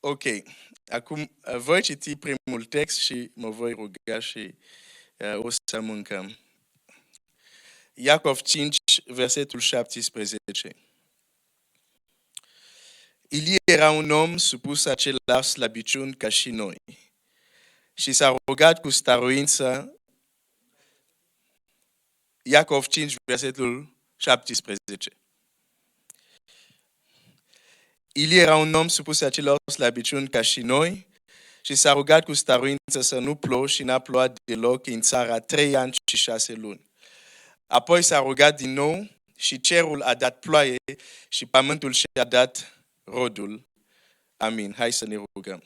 Ok. Acum, voi citi primul text și mă voi ruga și o să mâncăm. Iacov 5, versetul 17. Ilie era un om supus același slăbiciuni ca și noi și s-a rugat cu stăruință. Iacov 5, versetul 17. Ilie era un om supus același slăbiciuni ca și noi și s-a rugat cu stăruință să nu plouă și n-a plouat deloc în țara 3 ani și 6 luni. Apoi s-a rugat din nou și cerul a dat ploaie și pământul și-a dat rodul. Amin. Hai să ne rugăm.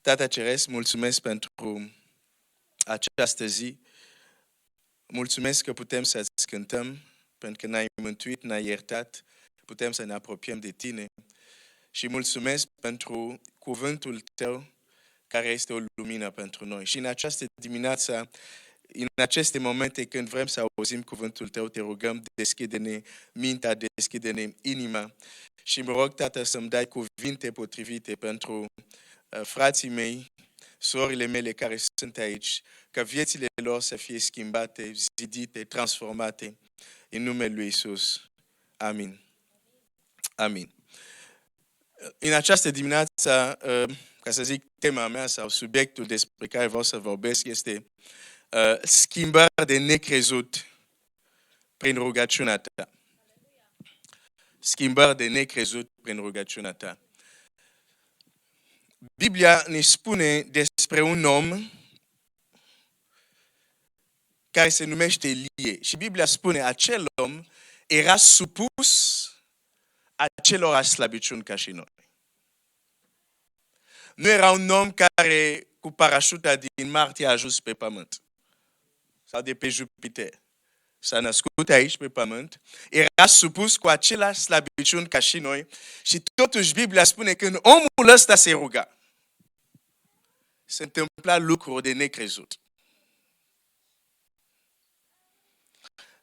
Tată Ceresc, mulțumesc pentru această zi. Mulțumesc că putem să-ți cântăm, pentru că ne-ai mântuit, ne-ai iertat, putem să ne apropiem de tine. Și mulțumesc pentru cuvântul tău, care este o lumină pentru noi. Și în această dimineață, în aceste momente când vrem să auzim cuvântul tău, te rugăm, deschide-ne mintea, deschide-ne inima. Și mă rog, Tată, să-mi dai cuvinte potrivite pentru frații mei, surorile mele care sunt aici, ca viețile lor să fie schimbate, zidite, transformate, în numele lui Iisus. Amin. Amin. În această dimineață, ca să zic, tema mea sau subiectul despre care vreau să vorbesc este schimbări de necrezut prin rugăciunea ta. Schimbări de necrezut prin rugăciunea ta. Biblia ne spune despre un om care se numește Ilie. Și Biblia spune, acel om era supus acelorași slăbiciuni ca și noi. Nu era un om care cu parașuta din Marte a ajuns pe pământ sau de pe Jupiter. S-a născut aici pe pământ, era supus cu același slăbiciuni ca și noi și totuși Biblia spune că când omul ăsta se ruga, se întâmpla lucruri de necrezut.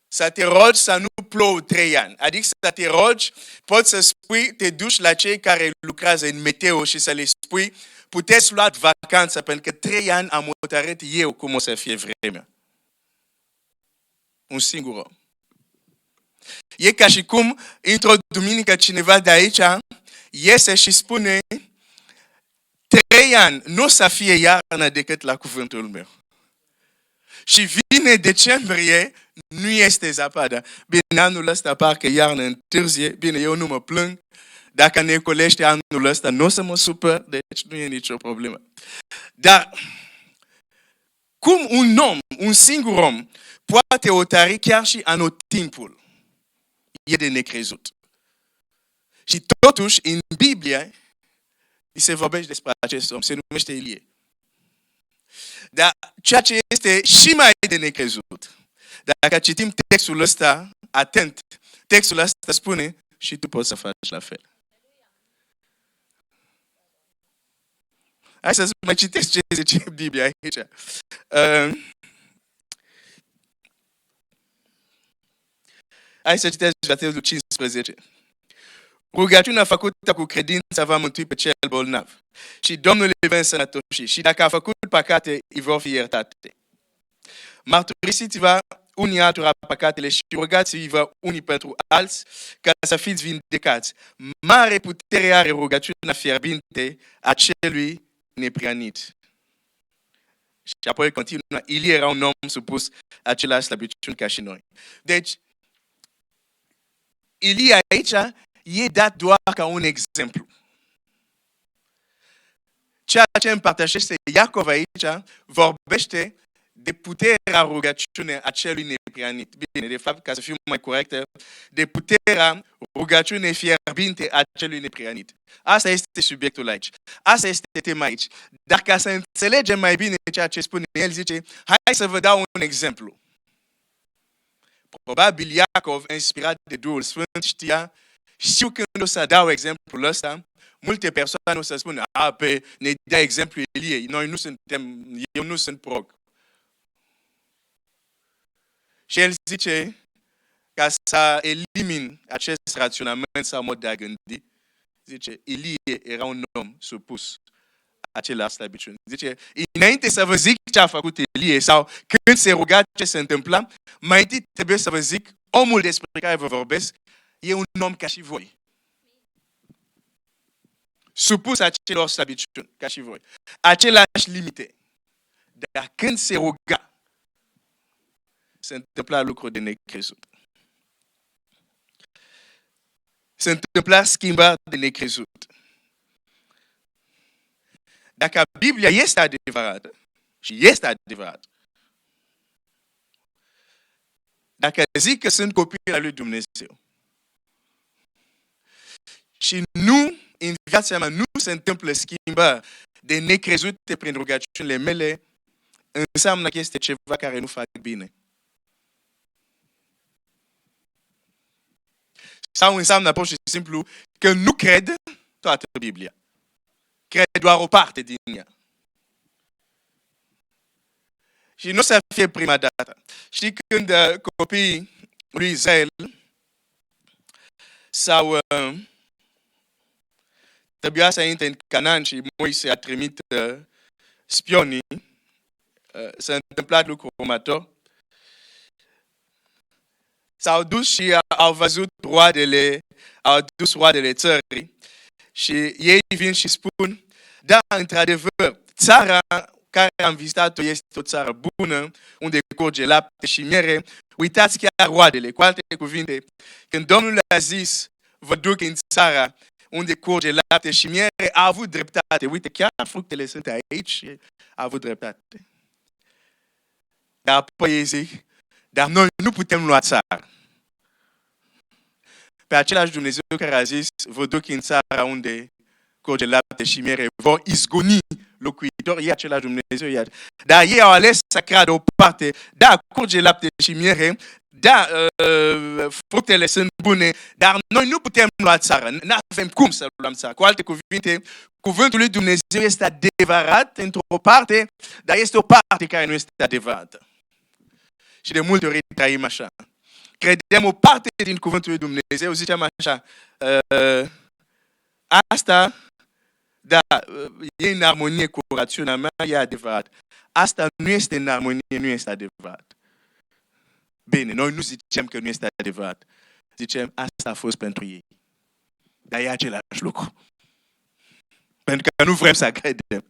Să te rogi să nu plouă 3 ani. Adică să te rogi, poți să spui, te duci la cei care lucrează în meteo și să le spui, puteți lua vacanță pentru că 3 ani am hotărât eu cum o să fie vremea. Un singur om. E ca și cum, într-o duminică, cineva de aici iese și spune 3 ani nu o să fie iarnă decât la cuvântul meu. Și vine decembrie, nu este zăpadă. Bine, anul ăsta parcă iarnă întârzie, bine, eu nu mă plâng. Dacă ne colește anul ăsta, nu o să mă supăr, deci nu e nicio problemă. Dar cum un om, un singur om, poate hotărî chiar și anotimpul, e de necrezut. Și totuși, în Biblie, se vorbește despre acest om, se numește Ilie. Dar ceea ce este și mai de necrezut, dacă citim textul ăsta, atent, textul ăsta spune și tu poți să faci la fel. Hai să mai citesc ce zice Biblia aici. Hai să citesc versetul 15. Rugăciunea făcută cu credință va mântui pe cel bolnav. Și Domnul îi va însănătoși. Și dacă a făcut păcate, îi vor fi iertate. Mărturisiți-vă unii altora păcatele și rugați-vă unii pentru alți ca să fiți vindecați. Mare putere are rugăciunea fierbinte a celui neprianit. Și apoi continuă, Ilie era un om supus același slăbiciuni ca și noi. Deci, Ilie aici e dat doar ca un exemplu. Ceea ce împărtășește Iacov aici vorbește de puterea rugăciunii acelui neprianit. Bine, de fapt, ca să fiu mai corectă, de puterea rugăciunii fierbinte a celui neprianit. Asta este subiectul aici. Asta este tema aici. Dar ca să înțelegem mai bine ceea ce spune el, zice, hai să vă dau un exemplu. Probabil Iacov, inspirat de Duhul Sfânt, știu când o să dau exemplul ăsta, multe persoane o să spună, ne dea exemplu Ilie, eu nu sunt proroc. Și el zice, ca să elimin acest raționament sau mod de a gândi, zice, Ilie era un om supus acelor slăbiciuni. Zice, înainte să vă zic ce a făcut Ilie sau când se ruga ce se întâmpla, mai întâi trebuie să vă zic, omul despre care vă vorbesc e un om ca și voi. Supus acelor slăbiciuni ca și voi. Aceleași limite. Dar când se ruga, se întâmpla lucruri de necrezut. Se întâmpla schimbări de necrezut. Dacă Biblia este adevărată, și este adevărată, dacă zic că sunt copii al lui Dumnezeu, și nu, în viața mea, nu se întâmplă schimbări de necrezute prin rugăciunile mele, înseamnă că este ceva care nu fac bine. Sau înseamnă pur și simplu că nu cred toată Biblia. Cred doar o parte din ea. Și nu o să fie prima dată. Știi când copiii lui Israel sau trebuia să intre în Canaan și Moise a trimit spionii, s-a întâmplat lucrul următor. S-au dus și au văzut roadele, au adus roadele țării și ei vin și spun, da, într-adevăr, țara care am vizitat-o este o țară bună, unde curge lapte și miere. Uitați chiar roadele. Cu alte cuvinte, când Domnul a zis, vă duc în țara unde curge lapte și miere, a avut dreptate. Uite, chiar fructele sunt aici și a avut dreptate. Dar apoi ei zic, dar noi nu putem lua țara. Pe același Dumnezeu care a zis, vă duc în țara unde curge lapte și miere, vor izgoni locuitori, e același Dumnezeu. Dar ei au ales să creadă o parte, da, curge lapte și miere, da, fructele sunt bune, dar noi nu putem lua țara, nu avem cum să luăm țara. Cu alte cuvinte, cuvântul lui Dumnezeu este adevărat într-o parte, dar este o parte care nu este adevărată. Și de multe ori trăim așa. Credem o parte din cuvântul lui Dumnezeu, zicem așa, asta, da, e în armonie cu rațiunea mea, e adevărat. Asta nu este în armonie, nu este adevărat. Bine, noi nu zicem că nu este adevărat. Zicem, asta a fost pentru ei. Dar e același lucru. Pentru că nu vrem să credem.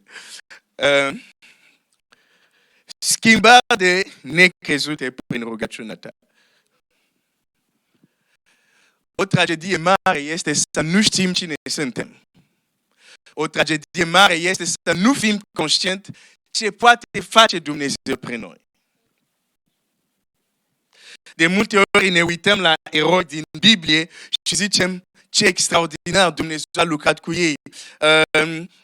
Schimbarea de necrezute prin rugăciunea ta. O tragedie mare este să nu știm cine suntem. O tragedie mare este să nu fim conștienți ce poate face Dumnezeu prin noi. De multe ori ne uităm la eroi din Biblie și zicem ce extraordinar Dumnezeu a lucrat cu ei,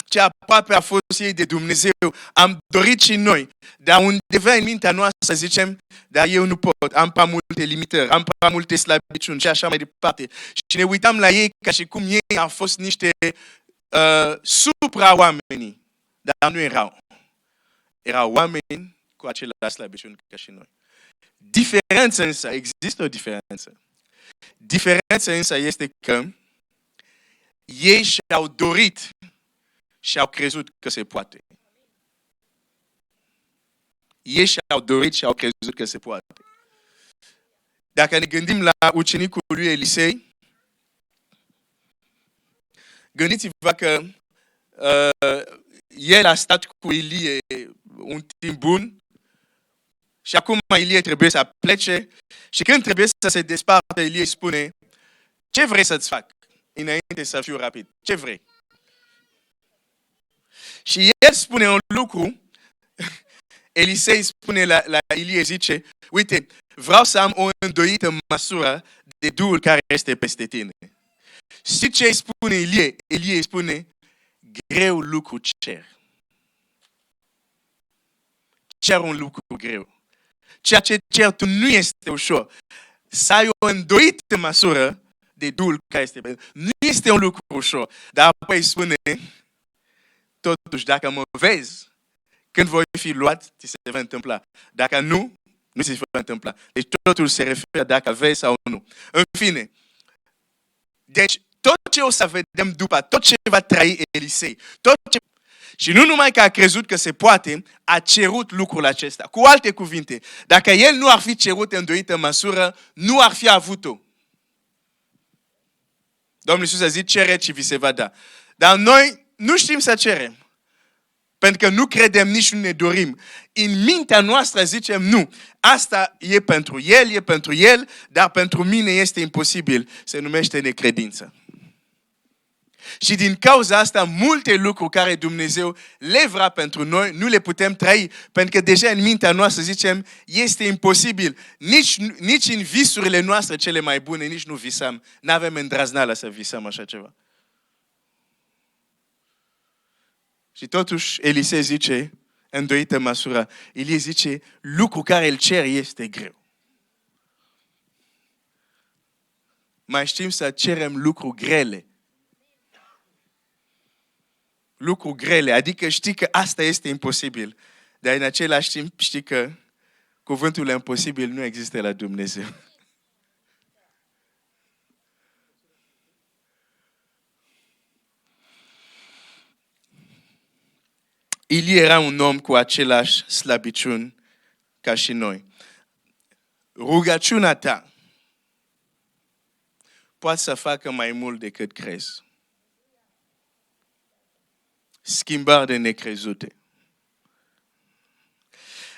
ce aproape a fost ei de Dumnezeu. Am dorit și noi, dar undeva în mintea noastră zicem, dar eu nu pot, am prea multe limitări, am prea multe slăbiciuni și așa mai departe. Și ne uitam la ei ca și cum ei au fost niște supra-oamenii, dar nu erau. Erau oameni cu aceleași slăbiciuni ca și noi. Diferența însă, există o diferență. Diferența însă este că ei și-au dorit și au crezut că se poate. Ei și-au dorit și au crezut că se poate. Dacă ne gândim la ucenicul lui Elisei, gândiți-vă că el a stat cu Ilie un timp bun și acum Ilie trebuie să plece și când trebuie să se despartă, Ilie spune, ce vrei să-ți fac înainte să fiu rapid? Ce vrei? Și el spune un lucru, Elisei spune la Ilie, zice, uite, vreau să am o îndoită măsură de Duhul care este peste tine. Și ce îi spune Ilie? Ilie îi spune, greu lucru cer. Cer un lucru greu. Ceea ce cer tu nu este ușor. Să ai o îndoită măsură de Duhul care este peste tine. Nu este un lucru ușor. Dar apoi spune, totuși, dacă mă vezi, când voi fi luat, ți se va întâmpla. Dacă nu, nu se va întâmpla. Deci totul se referă dacă vezi sau nu. În fine, deci tot ce o să vedem după, tot ce va trăi Elisei, tot ce... Și nu numai că a crezut că se poate, a cerut lucrul acesta. Cu alte cuvinte, dacă el nu ar fi cerut îndoită măsură, nu ar fi avut-o. Domnul Iisus a zis, cereți și vi se va da. Dar noi nu știm să cerem. Pentru că nu credem, nici nu ne dorim. În mintea noastră zicem, nu, asta e pentru el, dar pentru mine este imposibil. Se numește necredință. Și din cauza asta, multe lucruri care Dumnezeu le vrea pentru noi, nu le putem trăi. Pentru că deja în mintea noastră zicem, este imposibil. Nici în visurile noastre cele mai bune, nici nu visăm. N-avem îndrăznală să visăm așa ceva. Și totuși Elisei zice, îndoită măsură, Elie zice, lucru care îl cer este greu. Mai știm să cerem lucruri grele. Lucruri grele, adică știi că asta este imposibil. Dar în același timp știi că cuvântul imposibil nu există la Dumnezeu. Ilie era un om cu același slăbiciuni ca și noi. Rugăciunea ta poate să facă mai mult decât crezi. Schimbări de necrezute.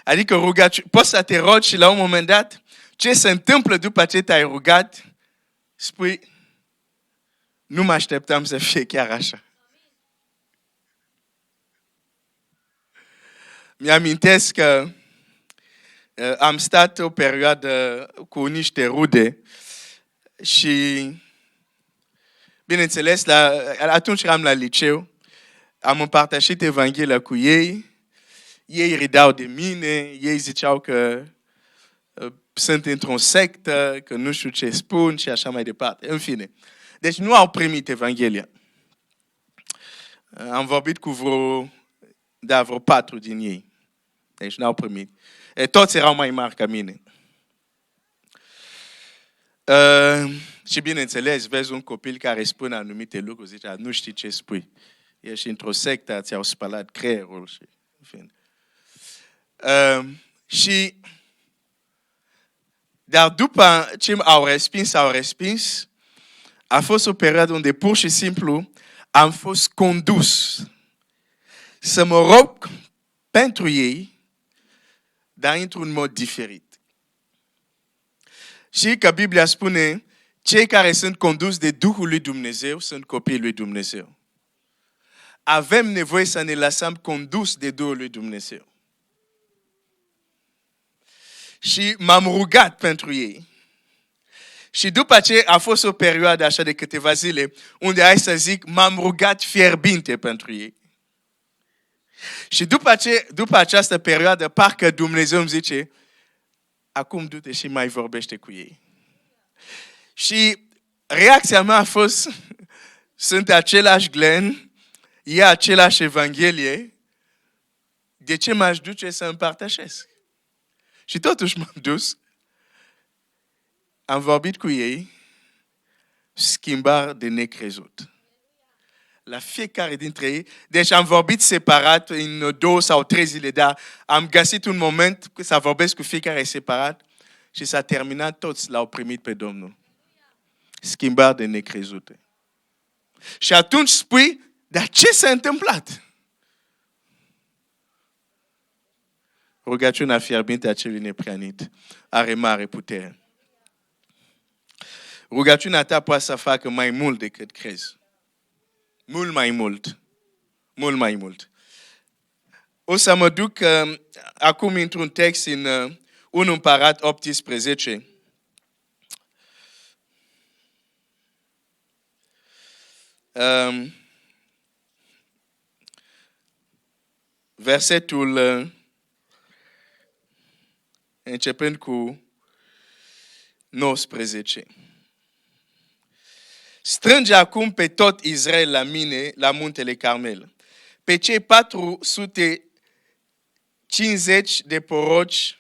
Adică poți să te rogi și la un moment dat, ce se întâmplă după ce te-ai rugat, spui, nu mă așteptam să fie chiar așa. Mi-amintesc că am stat o perioadă cu niște rude și, bineînțeles, atunci eram la liceu, am împărtășit Evanghelia cu ei, ei râdeau de mine, ei ziceau că sunt într-o sectă, că nu știu ce spun și așa mai departe. În fine. Deci nu au primit Evanghelia. Am vorbit cu vreo 4 din ei. Deci n-au primit. Toți erau mai mari ca mine. Și bineînțeles, vezi un copil care spune anumite lucruri, zice, nu știi ce spui. Ești într-o sectă, ți-au spălat creierul. Și, în fine. Dar după ce au respins, a fost o perioadă unde pur și simplu am fost condus să mă rog pentru ei, dar într-un mod diferit. Și că Biblia spune, cei care sunt conduși de Duhul lui Dumnezeu sunt copiii lui Dumnezeu. Avem nevoie să ne lăsăm condus de Duhul lui Dumnezeu. Și m-am rugat pentru ei. Și după ce a fost o perioadă așa de câteva zile, unde hai să zic, m-am rugat fierbinte pentru ei. Și după această perioadă, parcă Dumnezeu îmi zice, acum du-te și mai vorbește cu ei. Și reacția mea a fost, sunt același Glenn, e același Evanghelie, de ce m-aș duce să împărtășesc? Și totuși m-am dus, am vorbit cu ei, schimbări de necrezut. La fiecare dintre ei, deci am vorbit separat în 2 sau 3 zile, dar am găsit un moment să vorbesc cu fiecare separat și s-a terminat, toți l-au primit pe Domnul. Schimbări de necrezute. Și atunci spui, dar ce s-a întâmplat? Rugăciunea fierbinte a celui nepreanit are mare putere. Rugăciunea ta poate să facă mai mult decât crezi. Mult mai mult. Mult mai mult. O să mă duc acum într-un text în 1 Împărat 18. Versetul începând cu 19. Strânge acum pe tot Israel la mine, la muntele Carmel. Pe cei 450 de proroci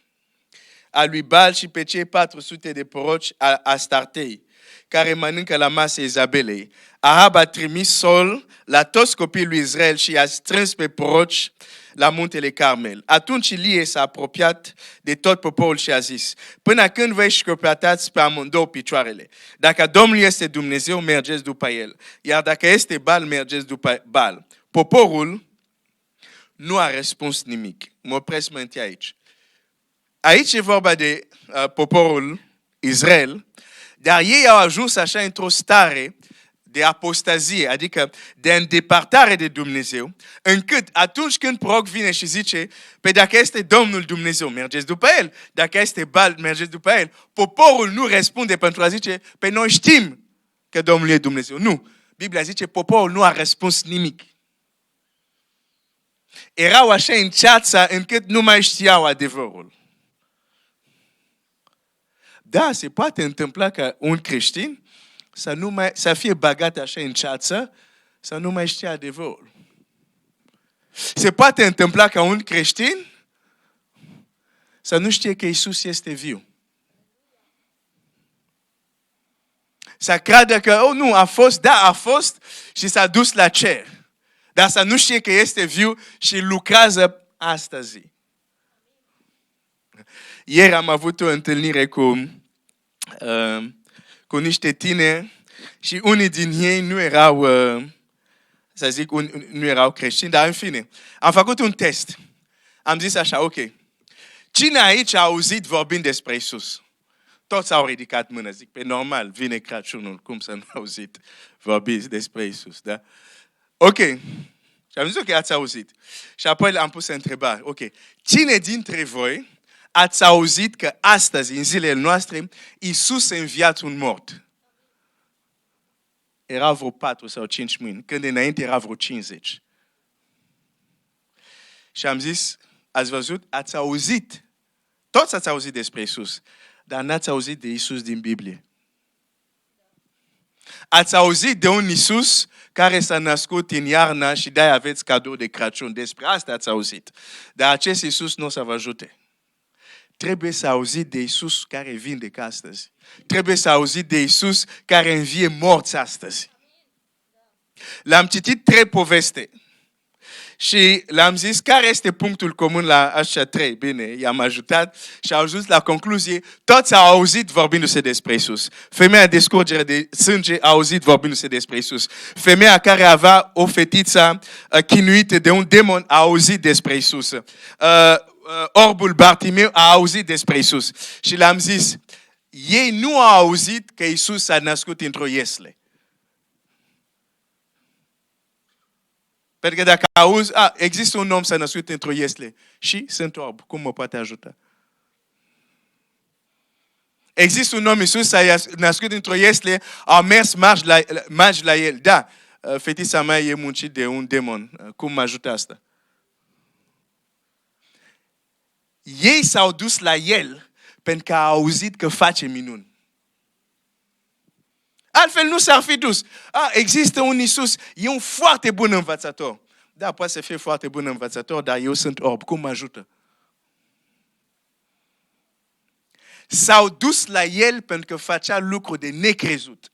a lui Baal și pe cei 400 de proroci a Astartei, care mănâncă la masă Izabelei. Ahab a trimis Sol, la toți copiii lui Israel și i-a strâns pe proroci la muntele Carmel. Atunci Ilie s-a apropiat de tot poporul și a zis: până când vă șchiopătați pe amândouă picioarele? Dacă Domnul este Dumnezeu, mergeți după El. Iar dacă este Baal, mergeți după Baal. Poporul nu a răspuns nimic. Mă opresc mântii aici. Aici e vorba de poporul Israel, dar ei au ajuns așa într-o stare de apostazie, adică de îndepărtare de Dumnezeu, încât atunci când proroc vine și zice: pe dacă este Domnul Dumnezeu, mergeți după El, dacă este Baal, mergeți după El, poporul nu răspunde pentru a zice: pe noi știm că Domnul e Dumnezeu. Nu. Biblia zice: poporul nu a răspuns nimic. Erau așa în ceață încât nu mai știau adevărul. Da, se poate întâmpla ca un creștin să fie băgat așa în ceață, să nu mai știe adevărul. Se poate întâmpla ca un creștin să nu știe că Iisus este viu. Să creadă că, nu, a fost și s-a dus la cer. Dar să nu știe că este viu și lucrează astăzi. Ieri am avut o întâlnire cu niște tineri și unii din ei nu erau, nu erau creștini, dar în fine, am făcut un test. Am zis așa: ok, cine aici a auzit vorbind despre Iisus? Toți au ridicat mâna, zic, pe normal, vine Crăciunul, cum să nu auzit vorbiți despre Iisus, da? Ok, și am zis, ok, ați auzit. Și apoi le-am pus întrebare, ok, cine dintre voi ați auzit că astăzi, în zilele noastre, Iisus a înviat un mort? Erau vreo 4 sau 5 mâini, când înainte era vreo 50. Și am zis, ați văzut, ați auzit, toți ați auzit despre Iisus, dar n-ați auzit de Iisus din Biblie. Ați auzit de un Iisus care s-a născut în iarnă și de-aia aveți cadou de Crăciun. Despre asta ați auzit. Dar acest Iisus nu o să vă ajute. Trebuie să auziți de Iisus care vindecă astăzi. Trebuie să auziți de Iisus care învie morți astăzi. L-am citit 3 poveste. Și le-am zis care este punctul comun la așa 3. Bine, i-am ajutat și au ajuns la concluzie. Toți au auzit vorbindu-se despre Iisus. Femeia de scurgere de sânge a auzit vorbindu-se despre Iisus. Femeia care avea o fetiță chinuită de un demon a auzit despre Iisus. Orbul Bartimeu a auzit despre Iisus. Și le-am zis, ei nu au auzit că Iisus s-a născut într-o iesle. Pentru că dacă auzi, există un om s-a născut într-o iesle și sunt orb, cum mă poate ajuta? Există un om, Iisus s-a născut într-o iesle, au mers magi la el. Da, fetița mea e muncit de un demon. Cum mă ajută asta? Ei s-au dus la el pentru că au auzit că face minuni. Altfel nu s-ar fi dus. Există un Iisus, e un foarte bun învățător. Da, poate să fie foarte bun învățător, dar eu sunt orb. Cum mă ajută? S-au dus la el pentru că facea lucru de necrezut.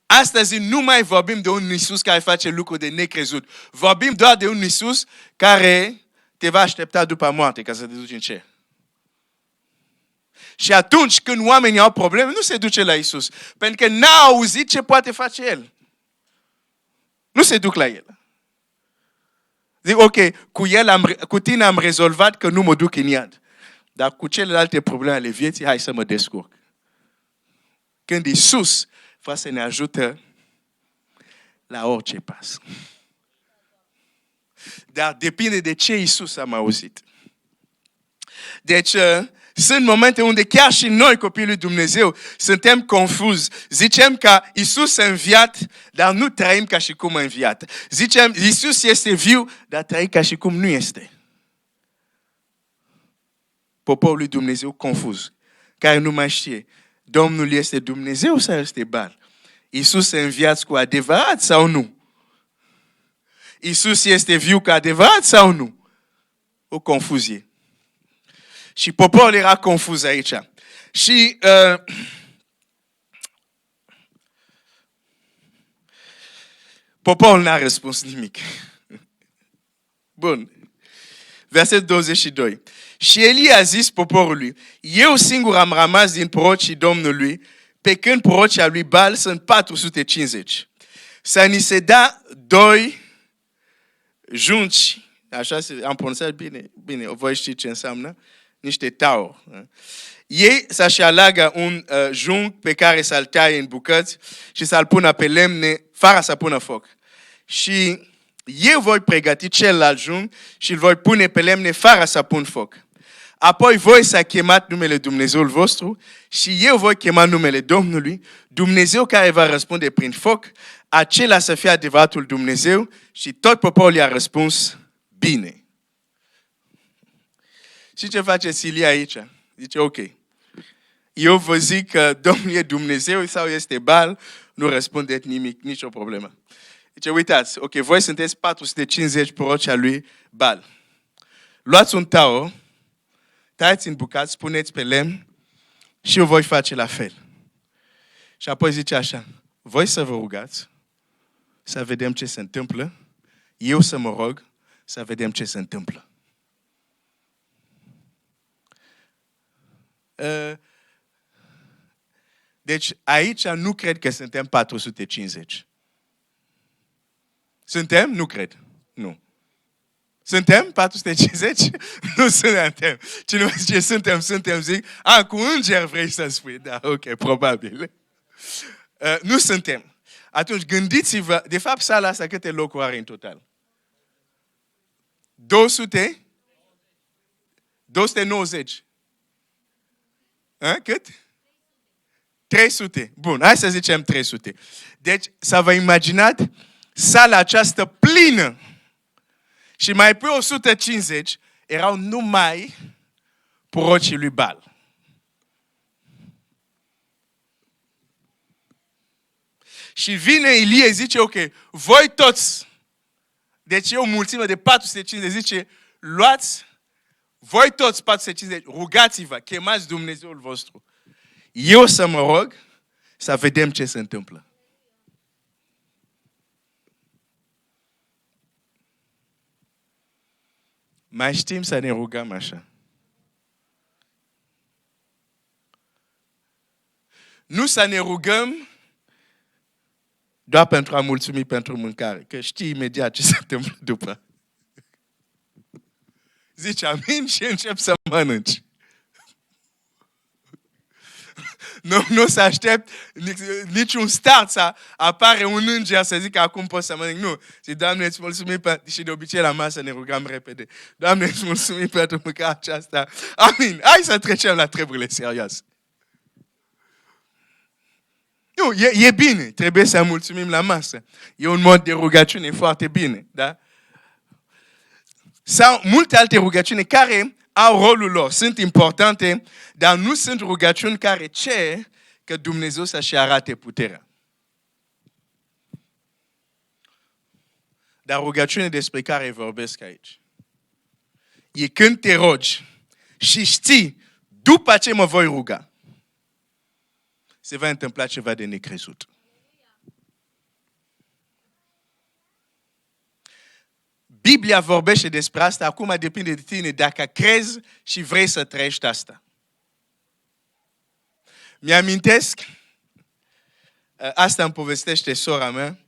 Astăzi nu mai vorbim de un Iisus care face lucru de necrezut. Vorbim doar de un Iisus care te va aștepta după moarte ca să te duci în cer. Și atunci când oamenii au probleme, nu se duce la Iisus. Pentru că n-a auzit ce poate face El. Nu se duc la El. Zic, ok, cu tine am rezolvat că nu mă duc în iad. Dar cu celelalte probleme ale vieții, hai să mă descurc. Când Iisus vrea să ne ajută la orice pas. Dar depinde de ce Iisus am auzit. Deci, sunt momente unde chiar și noi, copiii lui Dumnezeu, suntem confuzi. Zicem că Iisus a înviat, dar nu trăim ca și cum a înviat. Zicem, Iisus este viu, dar trăim ca și cum nu este. Poporul lui Dumnezeu confuz, care nu mai știe. Domnul este Dumnezeu sau este Baal? Iisus a înviat cu adevărat sau nu? Iisus este viu cu adevărat sau nu? O confuzie. Și poporul era confuz aici. Și Poporul n-a răspuns nimic. Bun. Verset 22. Și Eli a zis poporului, eu singur am rămas din prorocii Domnului, pe când prorocii lui Baal sunt 450. Să ni se da 2 junci, așa am pronunțat bine, bine, voi ști ce înseamnă, niște tauri. Ei să-și aleagă un junc pe care să-l taie în bucăți și să-l pună pe lemne, fără să pună foc. Și eu voi pregăti celălalt junc și îl voi pune pe lemne fără să pun foc. Apoi voi să chemați numele Dumnezeul vostru și eu voi chema numele Domnului, Dumnezeu care va răspunde prin foc, acela să fie adevăratul Dumnezeu, și tot poporul i-a răspuns, bine. Și ce face Silia aici? Zice, ok, eu vă zic că Domnul e Dumnezeu sau este Baal, nu răspundeți nimic, nicio problemă. Zice, uitați, ok, voi sunteți 450 proroci al lui Baal. Luați un taur, tăiați în bucăți, puneți pe lemn și eu voi face la fel. Și apoi zice așa, voi să vă rugați, să vedem ce se întâmplă, eu să mă rog, să vedem ce se întâmplă. Deci aici nu cred că suntem 450. Suntem? Nu cred. Nu. Suntem 450? Nu suntem. Cineva zice suntem, zic, cu înger vrei să spui. Da, ok, probabil. Nu suntem. Atunci gândiți-vă, de fapt sala asta câte locuri are în total? 200? 290. Cât? 300. Bun, hai să zicem 300. Deci să vă imaginați sala aceasta plină și mai pe 150 erau numai prorocii lui Baal. Și vine Ilie, zice, ok, voi toți, deci e o mulțime de 450, zice, luați, voi toți 450, rugați-vă, chemați Dumnezeul vostru. Eu să mă rog, să vedem ce se întâmplă. Mai știm să ne rugăm așa. Nu să ne rugăm doar pentru a mulțumi pentru mâncare, că știi imediat ce se întâmplă după. Zici amin și încep să mănânci. Nu să aștept niciun start să apare un înger să zică acum pot să mănânc. Nu. Zic, Doamne, îți mulțumim și de obicei la masă ne rugăm repede. Doamne, îți mulțumim pentru mâncarea aceasta. Amin. Hai să trecem la treburile serioase. Nu, e bine. Trebuie să mulțumim la masă. E un mod de rugăciune foarte bine. Da? Sau multe alte rugăciuni care au rolul lor, sunt importante, dar nu sunt rugăciuni care cer că Dumnezeu să-și arate puterea. Dar rugăciune despre care vorbesc aici e când te rogi și știi, după ce mă voi ruga, se va întâmpla ceva de necrezut. Biblia vorbește despre asta, acum depinde de tine dacă crezi și vrei să trăiești asta. Mi-amintesc, asta îmi povestește sora mea,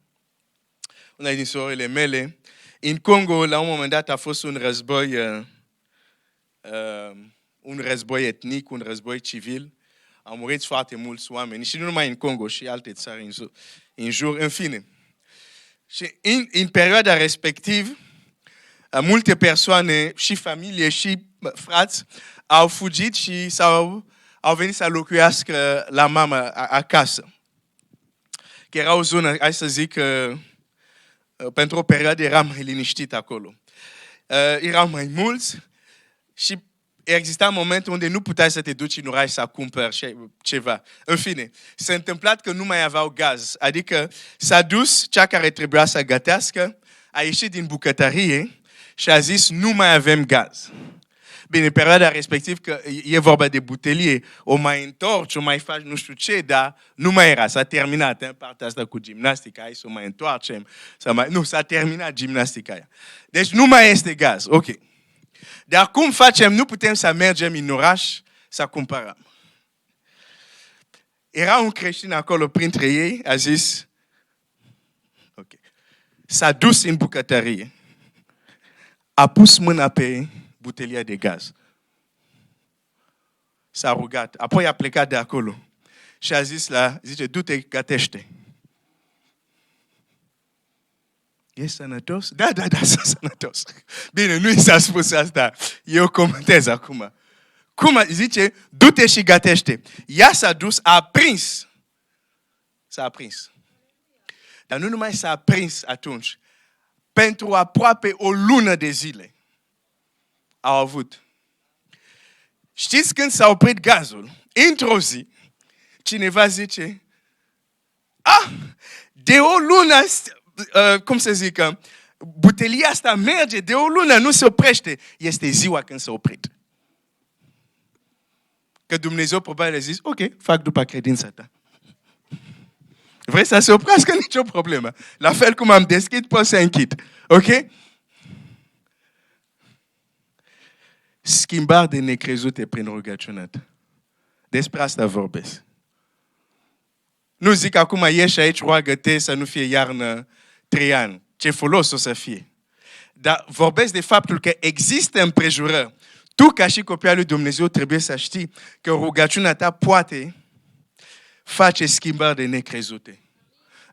una din sorile mele. În Congo, la un moment dat, a fost un război etnic, un război civil. Au murit foarte mulți oameni, și nu numai în Congo, și alte țări în jur, în fine. Și în perioada respectivă, multe persoane, și familie, și frați, au fugit și au venit să locuiască la mama acasă. Că era o zonă, hai să zic, pentru o perioadă era mai liniștit acolo. Erau mai mulți și exista momentul unde nu puteai să te duci în oraș să cumperi ceva. În fine, s-a întâmplat că nu mai aveau gaz. Adică s-a dus cea care trebuia să gătească, a ieșit din bucătărie și a zis, nu mai avem gaz. Bine, perioada respectiv că e vorba de butelie, o mai întorci, o mai faci nu știu ce, dar nu mai era, s-a terminat partea asta cu gimnastica, hai să o mai întoarcem, nu, s-a terminat gimnastica aia. Deci nu mai este gaz, ok. Dar cum facem? Nu putem să mergem în oraș să cumpărăm. Era un creștin acolo printre ei, a zis, ok, s-a dus în bucătărie, a pus mâna pe butelia de gaz. S-a rugat, apoi a plecat de acolo și a zis zice, du-te, gătește. E sănătos? Da, sunt sănătos. Bine, nu i s-a spus asta, eu comentez acum. Cum zice, du-te și gătește. Ea s-a dus, a aprins. S-a aprins. Dar nu numai s-a aprins atunci, pentru aproape o lună de zile au avut. Știți când s-a oprit gazul? Într-o zi, cineva zice, de o lună, cum să zic, butelia asta merge, de o lună nu se oprește. Este ziua când s-a oprit. Că Dumnezeu probabil a zis, ok, fac după credința ta. Vrei să se oprească? Nicio problemă. La fel cum am deschis, pot să închid. Ok? Schimbare de necrezute prin rugăciunea ta. Despre asta vorbesc. Nu zic acum ieși aici, roagă-te să nu fie iarnă 3 ani. Ce folos o să fie. Dar vorbesc de faptul că există împrejurări. Tu, ca și copil al lui Dumnezeu, trebuie să știi că rugăciunea ta poate face schimbări de necrezute.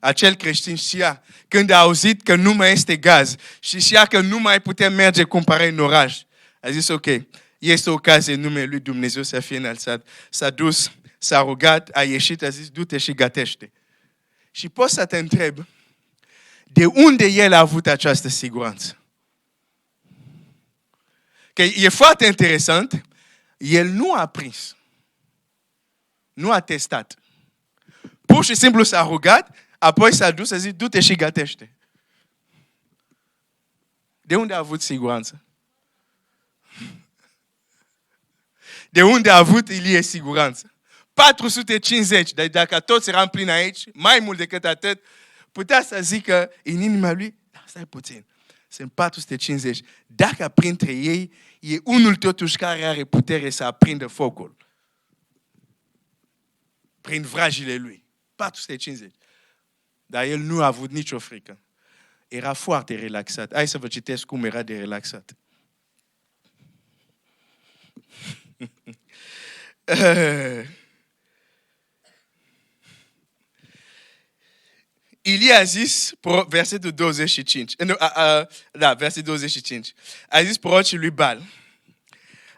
Acel creștin știa, când a auzit că nu mai este gaz și știa că nu mai putem merge cumpăra în oraș, a zis, ok, este o ocazie în numele lui Dumnezeu să fie înălțat. S-a dus, s-a rugat, a ieșit, a zis, du-te și gătește. Și poți să te întreb, de unde el a avut această siguranță? Că e foarte interesant, el nu a prins, nu a testat. Pur și simplu s-a rugat, apoi s-a dus, a zis, du-te și gătește. De unde a avut siguranță? De unde a avut Ilie siguranță? 450, dar dacă toți eram plini aici, mai mult decât atât, putea să zică în inima lui, stai puțin, sunt 450. Dacă printre ei e unul totuși care are putere să aprindă focul. Prin vrajile lui. 450. Dar el nu a avut nicio frică. Era foarte relaxat. Hai să vă citesc cum era de relaxat. Ilie a zis, versetul 25, versetul 25, a zis prorocii lui Baal,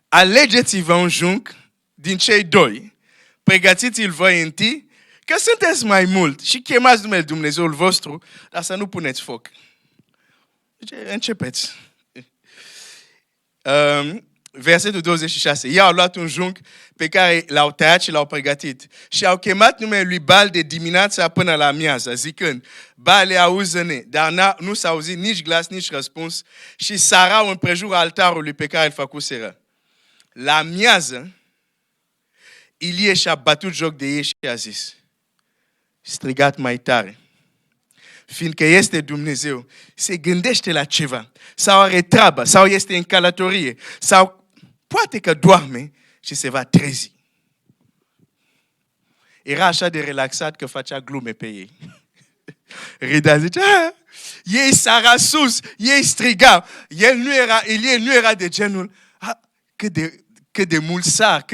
alegeți-vă un junc din cei 2, pregătiți-l voi întâi, că sunteți mai mult și chemați numele Dumnezeul vostru, dar să nu puneți foc. Deci, începeți. Versetul 26. Ei au luat un junc pe care l-au tăiat și l-au pregătit. Și au chemat numele lui Baal de dimineața până la amiază, zicând, Baale, auză-ne. Dar nu s-a auzit nici glas, nici răspuns și sărau împrejurul altarului pe care îl făcuseră. La amiază, Ilie și-a batut joc de ei și a zis, strigat mai tare, fiindcă este Dumnezeu, se gândește la ceva, sau are treabă, sau este în călătorie, sau poate că doarme și se va trezi. Era așa de relaxat că facea glume pe ei. Râdea, zice, ei sara sus, ei strigau. Ilie nu era de genul, cât de mult sar,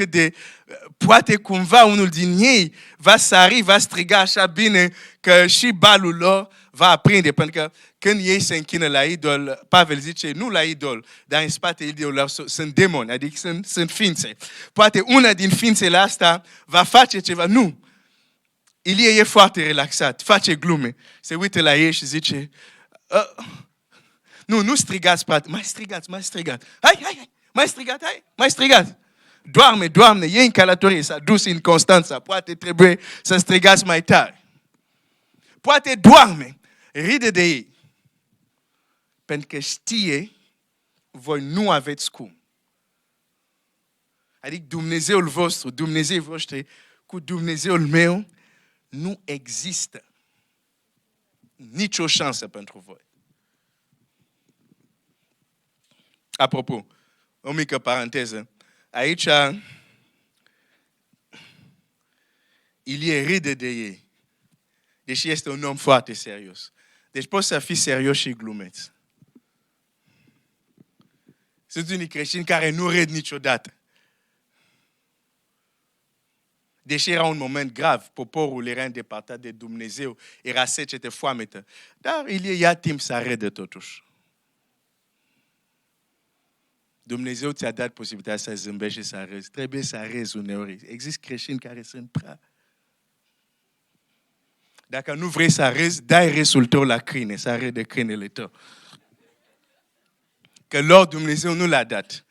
poate cumva unul din ei va sari, va striga așa bine că și balul lor va aprinde. Pentru că când ei se închină la idol, Pavel zice, nu la idol, dar în spate idolilor sunt demoni, adică sunt ființe. Poate una din ființele astea va face ceva. Nu. Ilie e foarte relaxat, face glume. Se uită la ei și zice, nu strigați, frate, mai strigați. Hai, mai strigați. Doamne, e în călătorie, s-a dus în Constanța, poate trebuie să strigați mai tare. Poate doarme, ride de ei. Pentru că știe, voi nu aveți cum. Adică Dumnezeul vostru, Dumnezeii voștri, cu Dumnezeul meu, nu există nicio șansă pentru voi. Apropo, o mică paranteză. Aici, Ilie ride de ei, deși este un om foarte serios. Deci poți să fii serios și glumeț. Sunt unii creștini care nu râd niciodată. Deși era un moment grav, poporul era îndepărtat de Dumnezeu, era secete, foametă. Dar Ilie ia timp să râdă totuși. Dumnezeu ți-a dat posibilitatea să zâmbești și să râzi. Trebuie să râzi uneori. Există creștini care sunt prea. Dacă nu vrei să râzi, dai râsul tău la câine, să râde câinele tău. Că lor Dumnezeu nu l-a dat.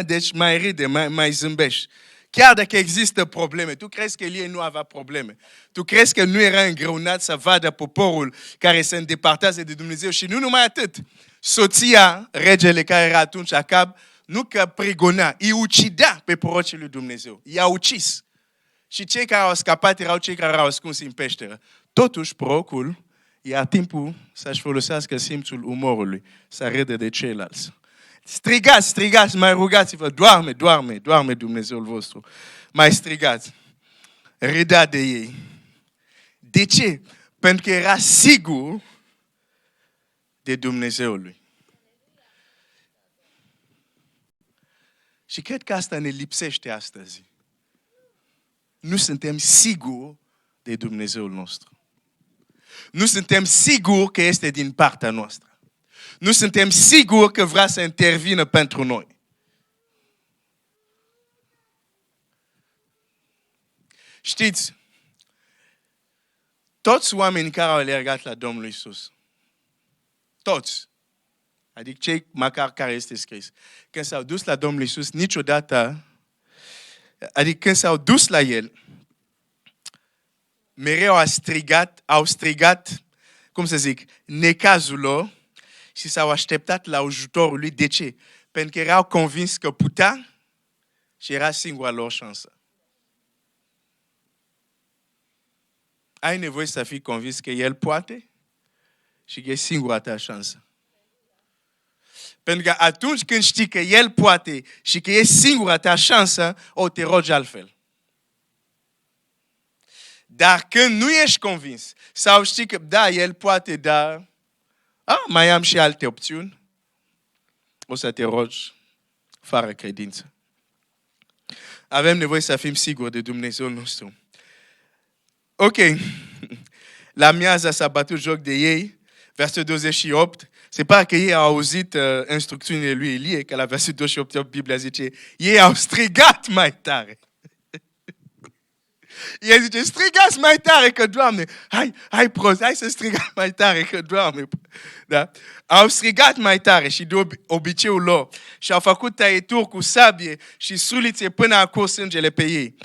Deci mai râde, mai zâmbești. Chiar dacă există probleme, tu crezi că Ilie nu avea probleme. Tu crezi că nu era îngreunat să vadă poporul care se îndepărtează de Dumnezeu și nu numai atât. Soția, regele care era atunci Acab, nu că prigona, îi ucidea pe prorocii lui Dumnezeu. I-a ucis. Și cei care au scăpat erau cei care erau ascunși în peșteră. Totuși, prorocul ia timpul să-și folosească simțul umorului, să râde de ceilalți. Strigați, mai rugați-vă, doarme Dumnezeul vostru. Mai strigați. Râdea de ei. De ce? Pentru că era sigur de Dumnezeul lui. Și cred că asta ne lipsește astăzi. Nu suntem siguri de Dumnezeul nostru. Nu suntem siguri că este din partea noastră. Nu suntem siguri că vrea să intervină pentru noi. Știți, toți oamenii care au alergat la Domnul Iisus, toți, adică cei măcar care este scris, când s-au dus la Domnul Iisus, niciodată, adică când s-au dus la El, mereu au strigat, cum să zic, necazul lor și s-au așteptat la ajutorul lui. De ce? Pentru că erau convins că putea și era singura lor șansă. Ai nevoie să fii convins că El poate și că e singura ta șansă. Pentru că atunci când știi că El poate și că e singura ta șansă, o te rogi altfel. Dar când nu ești convins, sau știi că da, El poate, dar mai am și alte opțiuni, o să te rogi fără credință. Avem nevoie să fim siguri de Dumnezeul nostru. Ok, la miază s-a bătut joc de ei, versetul 28, se pare că ei au auzit instrucțiunile lui Ilie, că la versetul 28 Biblia zice, ei au strigat mai tare. El zice, strigați mai tare că Doamne, hai prost, hai să strigați mai tare că Doamne. Da? Au strigat mai tare și de obiceiul lor și au făcut tăieturi cu sabie și sulițe până a curs sângele pe ei.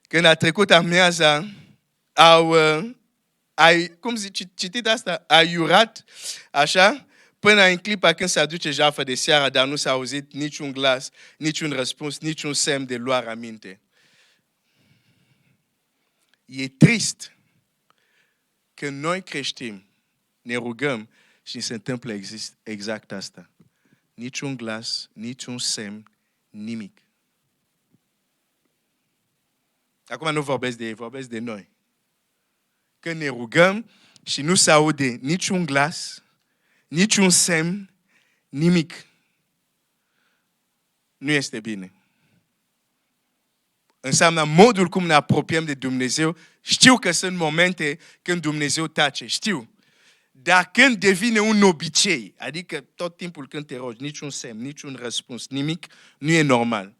Când a trecut amiaza, cum zici, citit asta? A iurat, așa, până în clipa când se aduce jertfa de seară, dar nu s-a auzit niciun glas, niciun răspuns, niciun semn de luare aminte. E trist că noi creștini ne rugăm și se întâmplă exact asta. Niciun glas, niciun semn, nimic. Acum nu vorbesc de ei, vorbesc de noi. Când ne rugăm și nu se aude niciun glas, niciun semn, nimic. Nu este bine. Înseamnă modul cum ne apropiem de Dumnezeu. Știu că sunt momente când Dumnezeu tace, știu. Dar când devine un obicei, adică tot timpul când te rogi, niciun semn, niciun răspuns, nimic, nu e normal.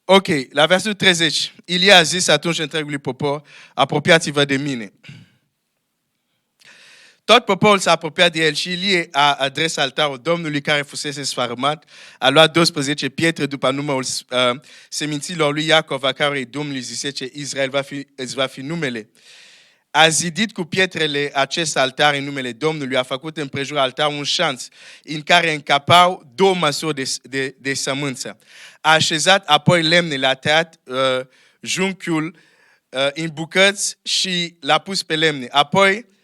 Ok, la versetul 30, Ilie a zis atunci întregului popor, apropiați-vă de mine. Tot poporul s-a apropiat de el și Ilie a adres altarul Domnului care fusese sfărâmat, a luat 12 pietre după numărul seminților lui Iacov, a cărui Domnul zise ce Israel îți va fi numele. a zidit cu pietrele acest altar în numele Domnului, a făcut împrejur altar un șanț în care încapau 2 măsuri de sămânță. A așezat apoi lemnele, a tăiat junchiul în bucăți și l-a pus pe lemne. Apoi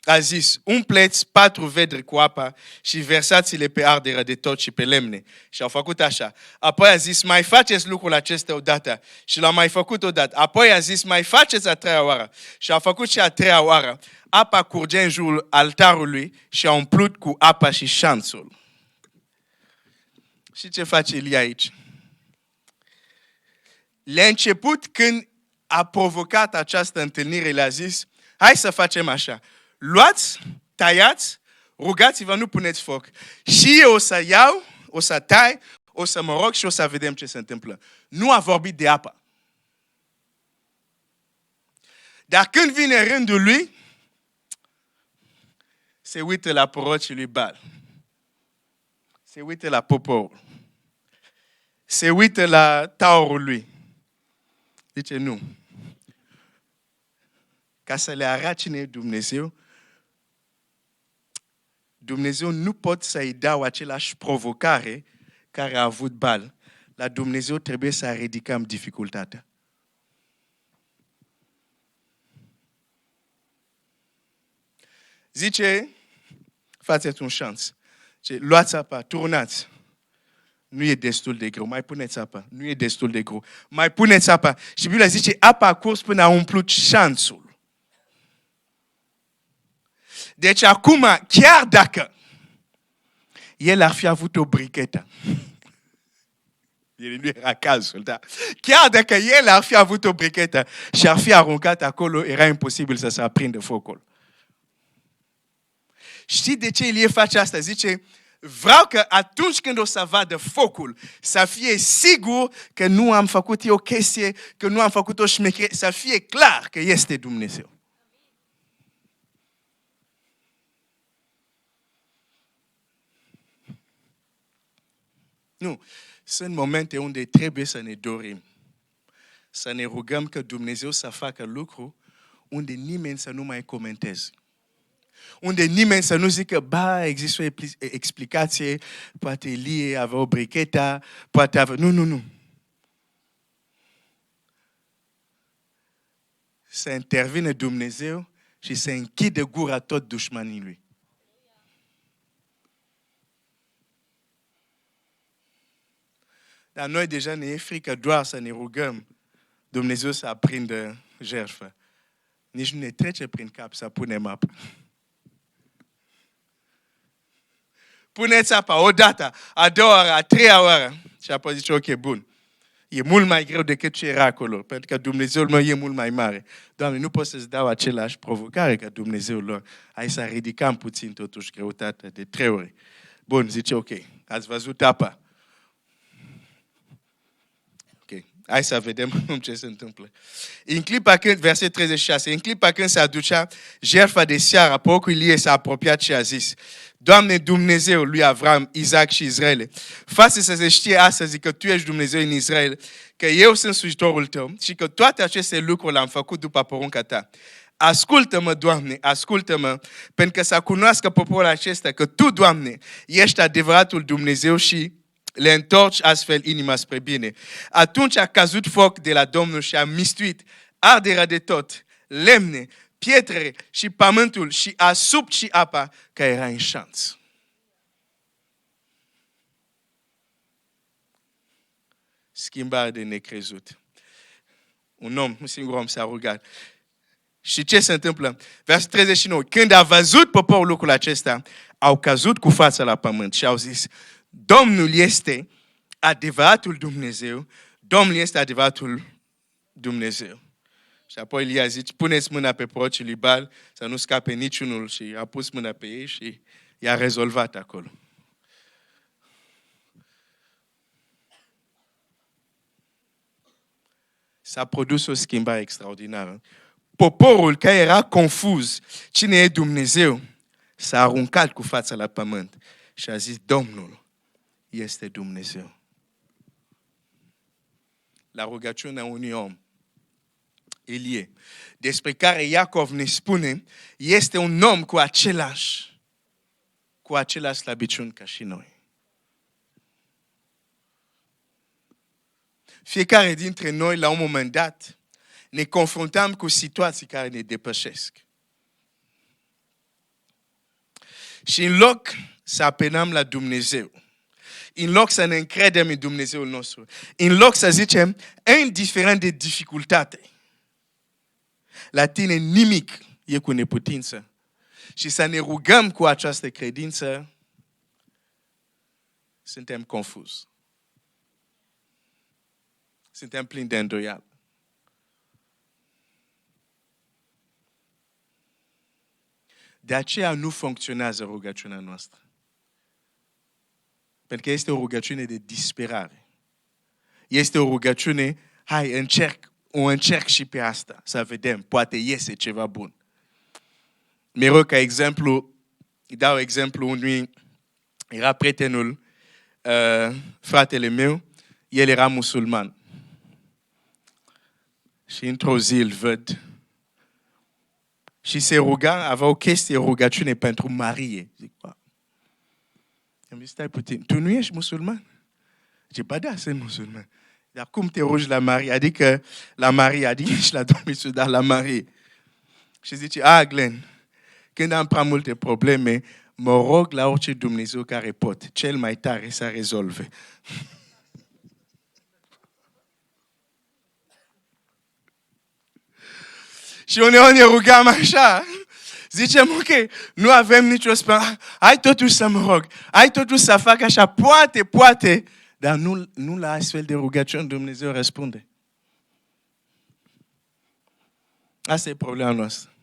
a zis, umpleți 4 vedri cu apa și versați-le pe ardere de tot și pe lemne. Și au făcut așa. Apoi a zis, mai faceți lucrul acesta odată. Și l-au mai făcut odată. Apoi a zis, mai faceți a 3-a oară. Și au făcut și a 3-a oară. Apa curgea în jurul altarului și a umplut cu apa și șanțul. Și ce face Elia aici? La început, când a provocat această întâlnire, le-a zis, hai să facem așa. Luați, tăiați, rugați-vă, nu puneți foc. Și eu o să iau, o să tai, o să mă rog și o să vedem ce se întâmplă. Nu a vorbit de apă. Dar când vine rândul lui, se uită la prorocii lui Baal. Se uită la poporul. Se uită la taurul lui. Zice, nu. Ca să le arate cine e Dumnezeu, Dumnezeu nu pot să-i dau același provocare care a avut Baal. La Dumnezeu trebuie să ridicăm dificultatea. Zice, faceți un șanț. Zice, luați apa, turnați. Nu e destul de greu, mai puneți apa. Nu e destul de greu, mai puneți apa. Și Biblia zice, apa a curs până a umplut șanțul. Deci acum, chiar dacă el ar fi avut o brichetă, el nu era cazul, da? Chiar dacă el ar fi avut o brichetă și ar fi aruncat acolo, era imposibil să se aprindă focul. Știi de ce Elie face asta? Zice, vreau că atunci când o să vadă focul, să fie sigur că nu am făcut eu o chestie, că nu am făcut o șmecherie, să fie clar că este Dumnezeu. Nu, sunt momente unde trebuie să ne dorim, să ne rugăm că Dumnezeu să facă lucru unde nimeni să nu mai comenteze. Unde nimeni să nu zică, ba, există o explicație, poate Elie avea o brichetă, poate avea... Nu. Să intervine Dumnezeu și să închide gura tot dușmanii lui. Dar noi deja ne e frică doar să ne rugăm Dumnezeu să aprindă jertfă. Nici nu ne trece prin cap să punem apă. Puneți apa odată, a 2-a oară, a 3-a oară. Și apoi zice, ok, bun. E mult mai greu decât ce era acolo, pentru că Dumnezeul meu e mult mai mare. Doamne, nu pot să-ți dau același provocare ca Dumnezeul lor. Hai să ridicăm puțin totuși greutatea de 3 ori. Bun, zice, ok, ați văzut apa. Ok, hai să vedem ce se întâmplă. În clipa când, verset 36, în clipa când se aducea jertfa de seară, porcul Ilie s-a apropiat și a zis, Doamne Dumnezeu lui Avram, Isaac și Israel, face să se știe astăzi că Tu ești Dumnezeu în Israel, că eu sunt slujitorul Tău și că toate aceste lucruri le-am făcut după porunca Ta. Ascultă-mă, Doamne, ascultă-mă, pentru că să cunoască poporul acesta că Tu, Doamne, ești adevăratul Dumnezeu și le întorci astfel inima spre bine. Atunci a căzut foc de la Domnul și a mistuit arderea de tot, lemne, pietre și pământul și a subt și apa care era în șanț. Schimbare de necrezut. Un singur om s-a rugat. Și ce se întâmplă? Versul 39. Când a văzut poporul lucrul acesta, au căzut cu fața la pământ și au zis, Domnul este adevăratul Dumnezeu, Domnul este adevăratul Dumnezeu. Și apoi Elia zice, puneți mâna pe prorocii lui Baal, să nu scape niciunul, și a pus mâna pe ei și i-a rezolvat acolo. S-a produs o schimbare extraordinară. Poporul care era confuz, cine e Dumnezeu, s-a aruncat cu fața la pământ și a zis, Domnul este Dumnezeu. La rugăciunea unui om, Elie. Despre care Iacov ne spune, este un om cu același slăbiciuni ca și noi. Fiecare dintre noi, la un moment dat, ne confruntăm cu situații care ne depășesc. Și în loc să apelăm la Dumnezeu, în loc să ne încredem în Dumnezeul nostru, în loc să zicem, indiferent de dificultate, la tine nimic e cu neputință, și să ne rugăm cu această credință, suntem confuzi. Suntem plini de îndoială. De aceea nu funcționează rugăciunea noastră. Pentru că este o rugăciune de disperare. Este o rugăciune, hai, încerc și pe asta, să vedem, poate iese ceva bun. Mereu ca exemplu, îi dau exemplu unui, era prietenul, fratele meu, el era musulman. Și într-o zi îl văd și se ruga, avea o chestie, rugăciune pentru Marie. Zic, wow. Am zis, stai puțin, tu nu ești musulman? Zice, ba da, sunt musulman. Dar cum te rogi la Marie? Adică la Marie, adică ești la Domnul Iisus, dar la Marie. Și zice, Glenn, când am prea multe probleme, mă rog la orice Dumnezeu care pot. Cel mai tare să rezolve. Și uneori ne rugăm așa. Zicem, ok, nu avem nicio speranță. Hai totuși să mă rog. Hai totuși să fac așa. Poate. Dar nu la astfel de rugăciuni Dumnezeu răspunde. Asta e problema noastră.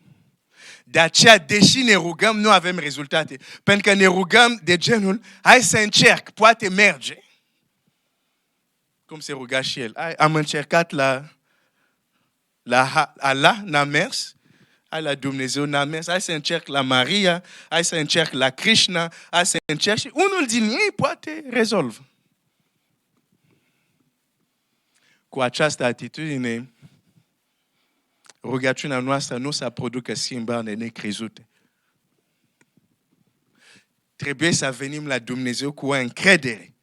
De aceea, deși ne rugăm, nu avem rezultate. Pentru că ne rugăm de genul, hai să încerc, poate merge. Cum se ruga și el. Am încercat la Allah, n-a mers. Hai la Dumnezeu, n-a mers. Hai să încerc la Maria, hai să încerc la Krishna, hai să încerc și unul din ei poate rezolvă. Cu această atitudine, rugăciunea noastră nu să producă schimbări necrezute. Trebuie să venim la Dumnezeu cu o încredere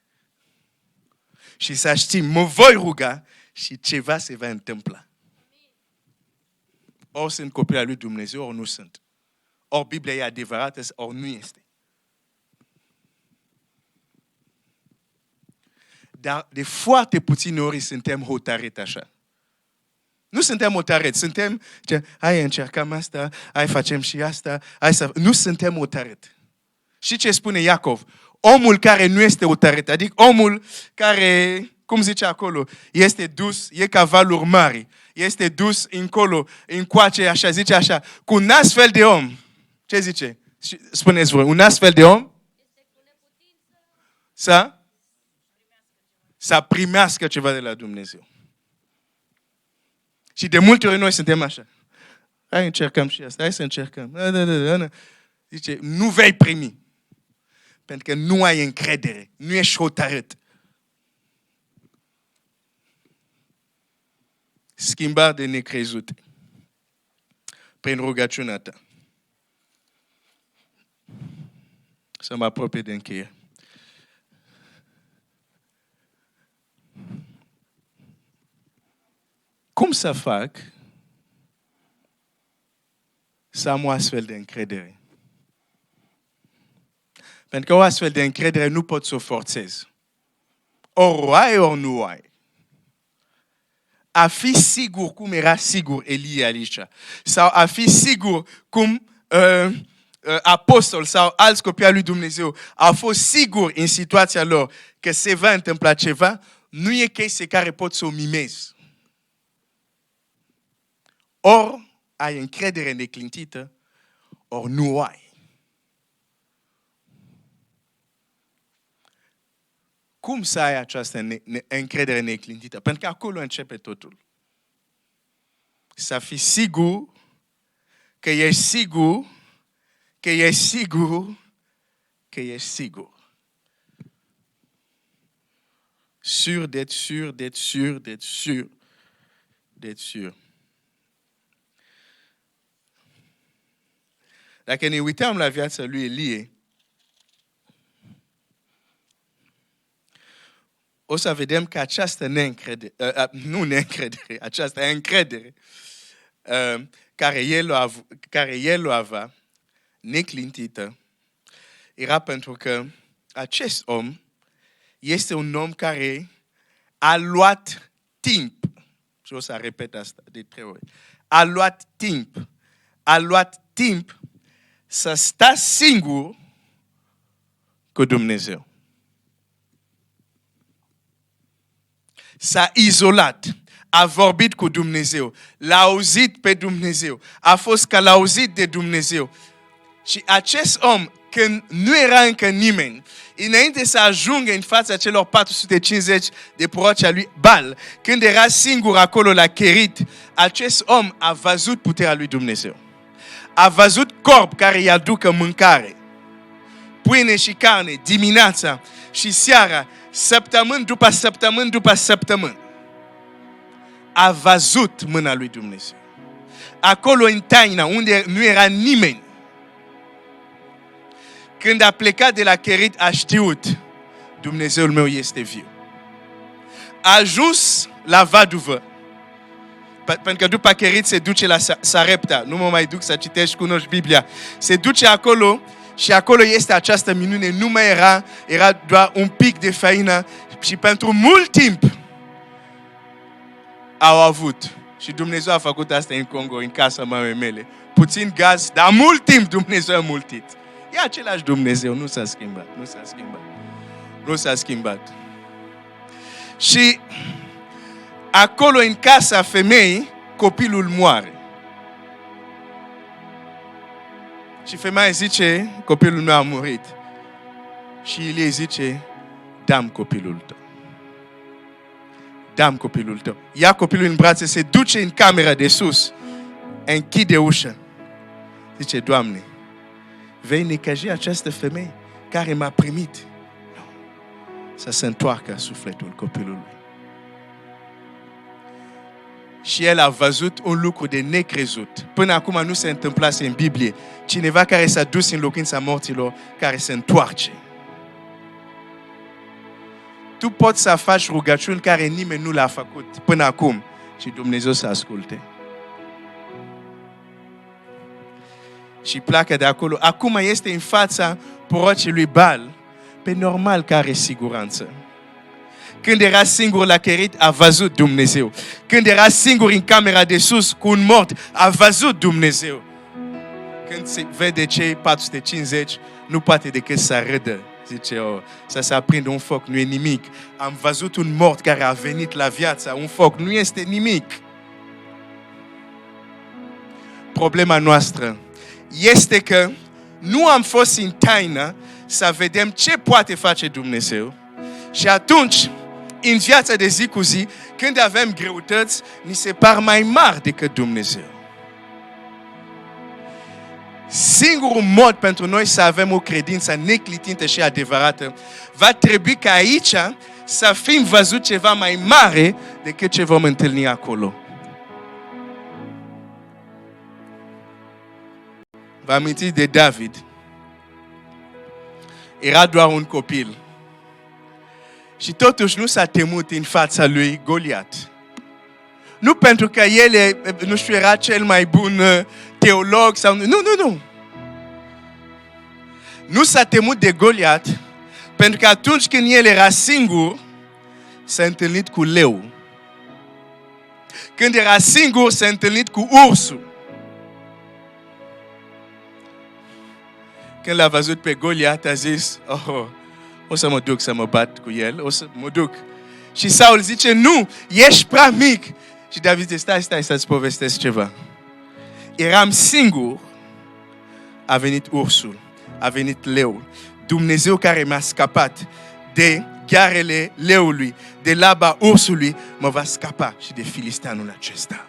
și să știm, mă voi ruga și ceva se va întâmpla. Ori sunt copii al lui Dumnezeu, ori nu sunt. Ori Biblia e adevărată, ori nu este. Dar de foarte puține ori suntem hotărâți așa. Nu suntem hotărâți, suntem, hai încercăm asta, hai facem și asta, nu suntem hotărâți. Și ce spune Iacov? Omul care nu este hotărât, adică omul care, cum zice acolo, este dus, e ca valuri mari, este dus încolo, încoace, așa, zice așa, cu un astfel de om, ce zice? Spuneți voi, un astfel de om? Să primească ceva de la Dumnezeu. Și de multe ori noi suntem așa. Hai încercăm și asta, hai să încercăm. Zice, nu vei primi. Pentru că nu ai încredere, nu ești hotărât. Schimbări de necrezute. Prin rugăciunea ta. Să mă apropie de încheiere. Cum să fac să am o astfel de încredere? Pentru că o astfel de încredere nu pot să o forțez. Ori o ai, ori nu o ai. A fi sigur cum era sigur Elie aici. Sau a fi sigur cum apostol sau alți copii al lui Dumnezeu au fost siguri în situația lor că se va întâmpla ceva, nu e chestie care pot să o mimezi. Ori ai încredere neclintită, ori nu o ai. Cum să ai această încredere neclintită? Pentru că acolo începe totul. Să fii sigur că ești sigur, că ești sigur, că ești sigur. Sûr d'être sûr, d'être sûr, d'être sûr, d'être sûr. Dacă ne uităm la viața lui Elie, o să vedem că această neîncredere, această încredere care el o avea, neclintită, era pentru că acest om este un om care a luat timp. Și o să repet asta de 3 ori. A luat timp să stea singur cu Dumnezeu. S-a izolat, a vorbit cu Dumnezeu, l-a auzit pe Dumnezeu, a fost călăuzit de Dumnezeu. Și acest om, când nu era încă nimeni, înainte să ajungă în fața celor 450 de proroci al lui Baal, când era singur acolo la Cherit, acest om a văzut puterea lui Dumnezeu. A văzut corp care îi aducă mâncare, pâine și carne, dimineața și seara, săptămâni după săptămâni după săptămâni. A văzut mâna lui Dumnezeu. Acolo în taina, unde nu era nimeni, când a plecat de la Cherit, a știut, Dumnezeul meu este viu. A ajuns la Vaduvă, pentru că după Cherit se duce la Sarepta. Nu mă mai duc să citești, cunoști Biblia. Se duce acolo și acolo este această minune. Nu mai era doar un pic de făină și pentru mult timp au avut. Și Dumnezeu a făcut asta în Congo, în casa mamei mele. Puțin gaz, dar mult timp Dumnezeu a multit. E același Dumnezeu, nu s-a schimbat. Și acolo în casa femeii, copilul moare. Și femeia zice, copilul meu a murit. Și Ilie zice, dam copilul tău. Ia copilul în brațe, se duce în camera de sus, închide ușa. Zice, Doamne, vei necăji această femeie care m-a primit. Să se întoarcă sufletul copilului. Și el a văzut un lucru de necrezut. Până acum nu se întâmplase în Biblie. Cineva care s-a dus în locuința morților, care se întoarce. Tu poți să faci rugăciuni care nimeni nu le-a făcut până acum și Dumnezeu să asculte. Și pleacă de acolo. Acum este în fața prorocii lui Baal, pe normal că are siguranță. Când era singur la Cherit, a văzut Dumnezeu. Când era singur în camera de sus cu un mort, a văzut Dumnezeu. Când se vede cei 450, nu poate decât să râdă. Zice, să se aprinde un foc, nu e nimic. Am văzut un mort care a venit la viață, un foc, nu este nimic. Problema noastră este că nu am fost în taină să vedem ce poate face Dumnezeu. Și atunci, în viața de zi cu zi, când avem greutăți, ni se par mai mari decât Dumnezeu. Singurul mod pentru noi să avem o credință neclintită și adevărată, va trebui ca aici să fim văzut ceva mai mare decât ce vom întâlni acolo. Vă amintiți de David? Era doar un copil. Și totuși nu s-a temut în fața lui Goliat. Nu pentru că el, nu știu, era cel mai bun teolog sau... Nu. Nu s-a temut de Goliat pentru că atunci când el era singur, s-a întâlnit cu leu. Când era singur, s-a întâlnit cu ursul. Când l-a văzut pe Goliat, a zis, o să mă duc să mă bat cu el, o să mă duc. Și Saul zice, nu, ești prea mic. Și David zice, stai să-ți povestesc ceva. Eram singur, a venit ursul, a venit leul. Dumnezeu care m-a scăpat de ghearele leului, de laba ursului, mă va scăpa și de filisteanul acesta.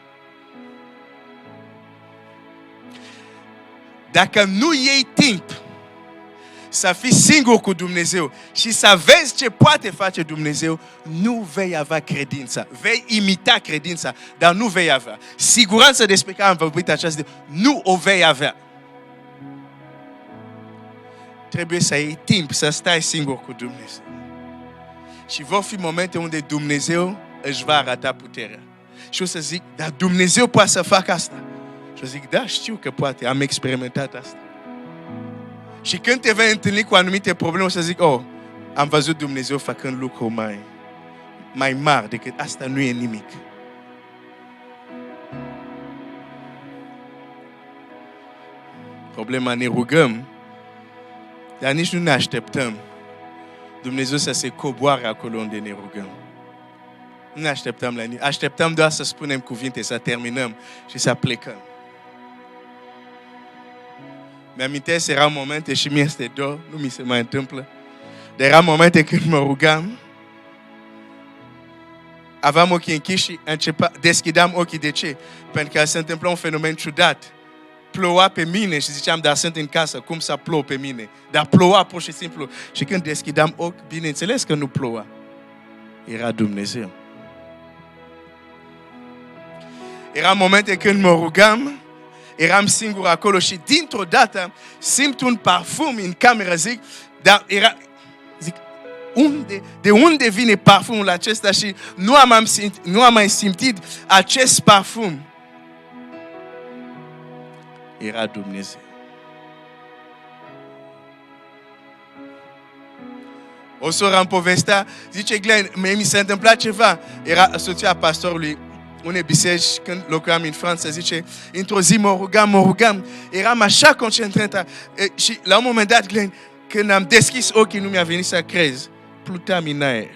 Dacă nu iei timp să fii singur cu Dumnezeu și să vezi ce poate face Dumnezeu, nu vei avea credința. Vei imita credința, dar nu vei avea. Siguranța despre care am vorbit această, nu o vei avea. trebuie să iei timp să stai singur cu Dumnezeu. Și vor fi momente unde Dumnezeu își va arăta puterea. Și o să zic, dar Dumnezeu poate să facă asta. Și o zic, da, știu că poate, am experimentat asta. Și când te vei întâlni cu anumite probleme, o să zic, am văzut Dumnezeu făcând lucruri mai mari decât asta, nu e nimic. Problema, ne rugăm, dar nici nu ne așteptăm Dumnezeu să se coboare acolo unde ne rugăm. Nu ne așteptăm la nimic. Așteptăm doar să spunem cuvinte, să terminăm și să plecăm. Mi-amintesc, erau momente și mie este dor, nu mi se mai întâmplă, dar erau momente când mă rugam, aveam ochii închiși și deschideam ochii. De ce? Pentru că se întâmpla un fenomen ciudat. Ploua pe mine și ziceam, dar sunt în casă, cum să plouă pe mine? Dar ploua pur și simplu. Și când deschideam ochi, bineînțeles că nu ploua. Era Dumnezeu. Era momente când mă rugam, eram singur acolo și dintr-o dată simt un parfum în cameră, zic, de unde vine parfumul acesta? Și nu am mai simțit acest parfum. Era Dumnezeu. O soră îmi povestea, zice, Glenn, mi s-a întâmplat ceva. Era soția pastorului unei biserici când locuiam în Franța, zice, într-o zi mă rugam, eram așa concentrată și la un moment dat, Glenn, când am deschis ochii, nu mi-a venit să crez, pluteam în aer.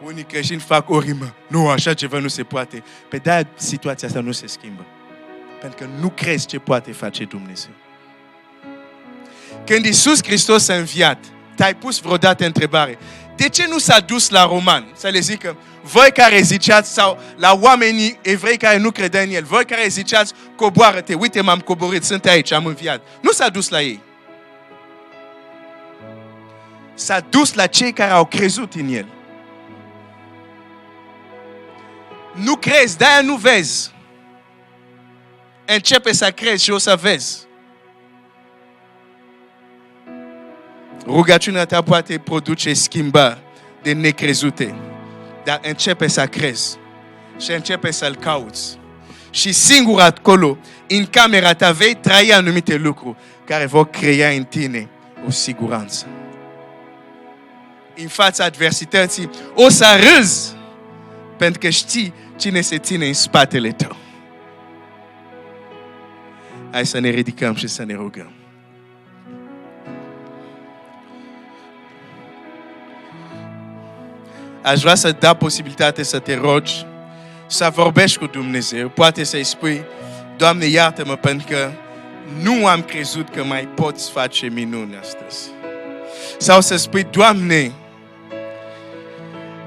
Unii creștini fac o rimă. Nu, așa ceva nu se poate. Pe de-aia situația asta nu se schimbă. Pentru că nu crezi ce poate face Dumnezeu. Când Iisus Hristos a înviat, te-ai pus vreodată întrebare, de ce nu s-a dus la romani? Să le zică, voi care ziceați, sau la oamenii evrei care nu credeau în El, voi care ziceați, coboară-te, uite m-am coborât, sunt aici, am înviat. Nu s-a dus la ei. S-a dus la cei care au crezut în El. Nu crezi, de-aia nu vezi. Începe să crezi și o să vezi. Rugăciunea ta poate produce schimbări de necrezute. Dar începe să crezi. Și începe să-L cauți. Și singur acolo, în camera ta, vei trăi anumite lucruri care vor crea în tine o siguranță. În fața adversității, o să râzi. Pentru că știi cine se ține în spatele tău. Hai să ne ridicăm și să ne rugăm. Aș vrea să dau posibilitate să te rogi, să vorbești cu Dumnezeu. Poate să-i spui, Doamne, iartă-mă pentru că nu am crezut că mai poți face minuni astăzi. Sau să spui, Doamne,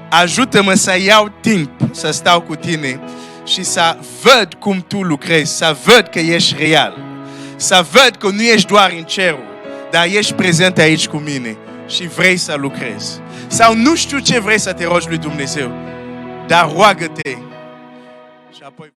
ajută-mă să iau timp să stau cu tine și să văd cum tu lucrezi, să văd că ești real, să văd că nu ești doar în cerul, dar ești prezent aici cu mine și vrei să lucrezi. Sau nu știu ce vrei să te rogi lui Dumnezeu, dar roagă-te și apoi